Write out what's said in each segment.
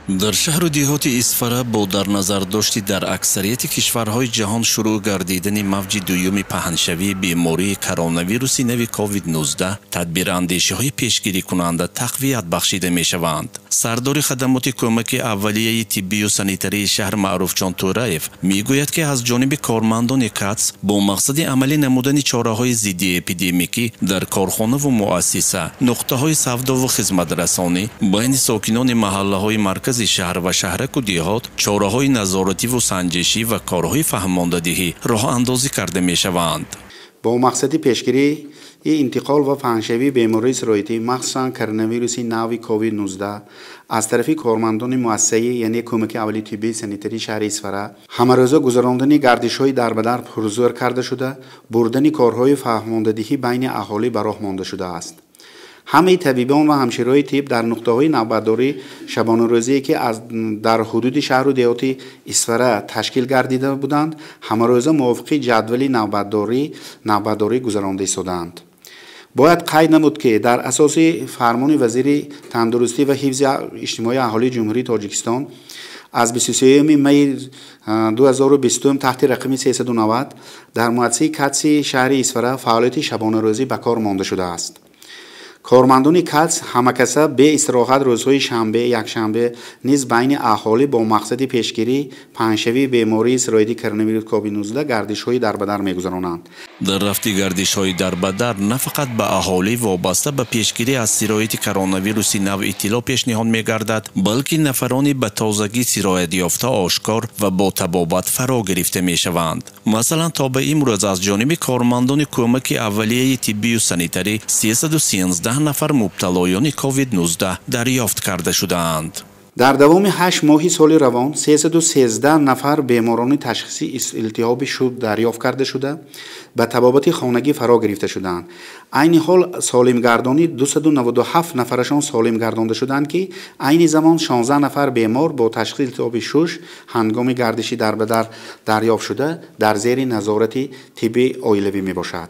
در شهر و دیهات اسفره با در نظر داشتی در اکثریت کشورهای جهان شروع گردیدن موج دوم پهنشوی بیماری کرونا ویروسی نو کووید 19 تدبیر اندیشه های پیشگیری کننده تقویت بخشیده می شوند. سردار خدمات کمک اولیه طبی و سانیتری شهر معروف جان تورایف می گوید که از جانب کارمندان کاتس با مقصد عملی نمودن چاره‌های ضد اپیدمیکی در کارخانه و مؤسسه، نقطه‌های سودا و خدمت رسانی بین ساکنان محله‌های مرکز شهر و شهرک و دیهات چاره‌های نظارتی و سنجشی و کارهای فهماندهی راه اندازی کرده می‌شوند. با مقصد پیشگیری انتقال و پهنشوی بیماری سرایتی مخصوصا کرونا ویروسی نو کووید 19 از طرف کارمندان مؤسسه یعنی کمک اولیه طبی سانیتری شهر اسفره همه‌روزه گذراندن گردش‌های دربدر پرزور کرده شده، بردن کارهای فهماندهی بین اهالی به راه مانده شده است. همه طبیبان و همشیرهای طب در نقطه‌های نوبتداری شبانه روزی که در حدود شهر و دیهات اسفره تشکیل گردیده بودند، همه‌روزه موافق جدول نوبتداری گذرانده شدند. باید قید نمود که در اساس فرمان وزیر تندرستی و حفظ اجتماعی اهالی جمهوری تاجیکستان از 23 می 2022 تحت رقم 390 در مؤسسه کاتس شهر اسفره فعالیت شبانه روزی به کار مانده شده است. کارمندان کاتس همکسب به استراحت روزهای شنبه، یکشنبه نیز بین اهالی با مقصد پیشگیری پهنشوی بیماری سرایتی کرونا ویروس کووید 19 گردش‌های دربدر می‌گذرانند. در رفت گردش‌های دربدر نه فقط به اهالی وابسته به پیشگیری از سرایت کرونا ویروسی نو اطلاع پیشنهاد می‌گردد، بلکه نفرانی به تازگی سرایت یافته آشکار و با طبابت فرا گرفته می‌شوند. مثلا تا به امروز از جانب کارمندان کمک اولیه طبی و سانیتری 313 نفر مبتلایان کووید 19 دریافت کرده شدند. در دوام 8 ماه سال روان 313 نفر بیماران تشخیصی التهاب شد دریافت کرده شده به طبابت خانگی فرا گرفته شدند. عین حال سالم گردانی 297 نفرشان سالم گردانده شدند که عین زمان 16 نفر بیمار با تشخیص التهاب شش هنگام گردشی دربدر دریافت شده در زیر نظارت طبی عائلوی می باشد.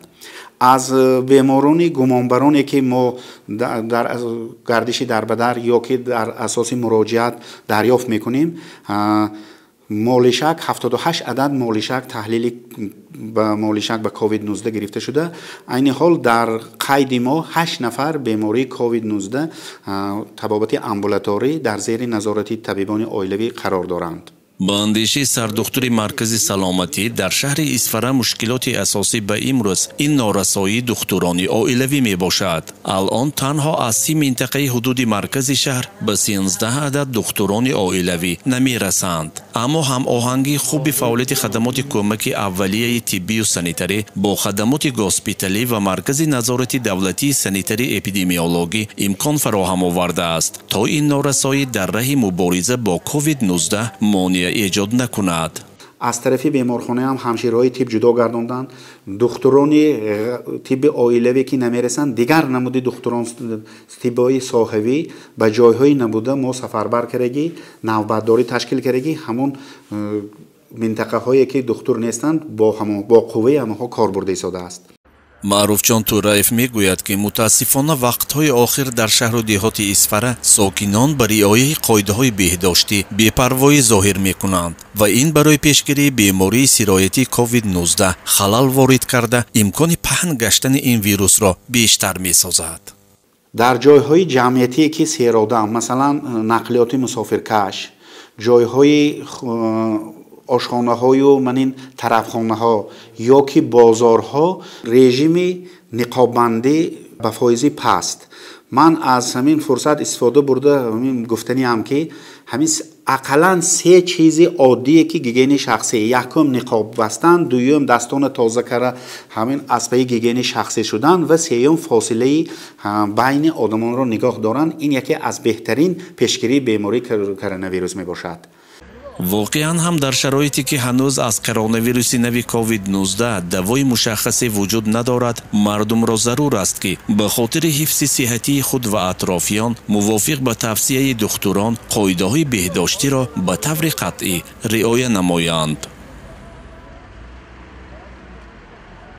از بیماران گمانبرانی که ما در گردشی دربدر یا که در اساس مراجعت دریافت میکنیم مالشک 78 عدد مالشک تحلیل به مالشک به کووید 19 گرفته شده. عین حال در قید ما 8 نفر بیماری کووید 19 طبابت امبولاتوری در زیر نظارت طبیبان عائلوی قرار دارند. با اندیشه سردکتر مرکز سلامتی در شهر اسفره مشکلات اساسی به امروز این نارسایی دکتران عائلوی می باشد. الان تنها از 30 منطقه حدود مرکز شهر به 13 عدد دکتران عائلوی نمی رسند. اما هم آهنگی خوب فعالیت خدمات کمک اولیه طبی و سانیتری با خدمات گاسپیتالی و مرکز نظارت دولتی سانیتری اپیدمیولوژی امکان فراهم آورده است تا این نارسایی در راه مبارزه با کووید 19 مانع ایجاد نکند. از طرف بیمارخانه هم همشیرهای طب جدا گرداندند. دکتران طب عائلوی که نمیرسند دیگر نموده دکتران طبی صاحبی به جایهای نبوده ما سفربر کردگی نوبتداری تشکیل کردگی همون منطقه هایی که دکتر نیستند با قوه همه کار برده ایستاده است. معروف جان تورایف میگوید که متاسفانه وقتهای آخر در شهر و دیهات اسفره ساکنان بر رعایت قاعده‌های بهداشتی بی‌پروایی ظاهر میکنند و این برای پیشگیری بیماری سرایتی کووید 19 خلل وارد کرده امکان پهن گشتن این ویروس را بیشتر میسازد. در جایهای جمعیتی که سیراده مثلا نقلیات مسافرکش، جایهای آشخانه های و منین طرفخانه ها یا که بازارها رژیم نقاببندی به فایزی پست. من از همین فرصت استفاده برده همین گفتنی هم که همین اقلا 3 چیز عادیه که گیگین شخصی، یکم نقاب بستن، دوم دستان تازه کرده همین اسبای گیگین شخصی شدن و سوم فاصله بین آدمان را نگاه دارن. این یکی از بهترین پیشگیری بیماری کرونا ویروس می باشد. واقعا هم در شرایطی که هنوز از کرونا ویروسی نو کووید 19 دوای مشخصی وجود ندارد، مردم را ضرور است که به خاطر حفظ صحتی خود و اطرافیان موافق به توصیه دکتران قاعده‌های بهداشتی را به طور قطعی رعایت نمایند.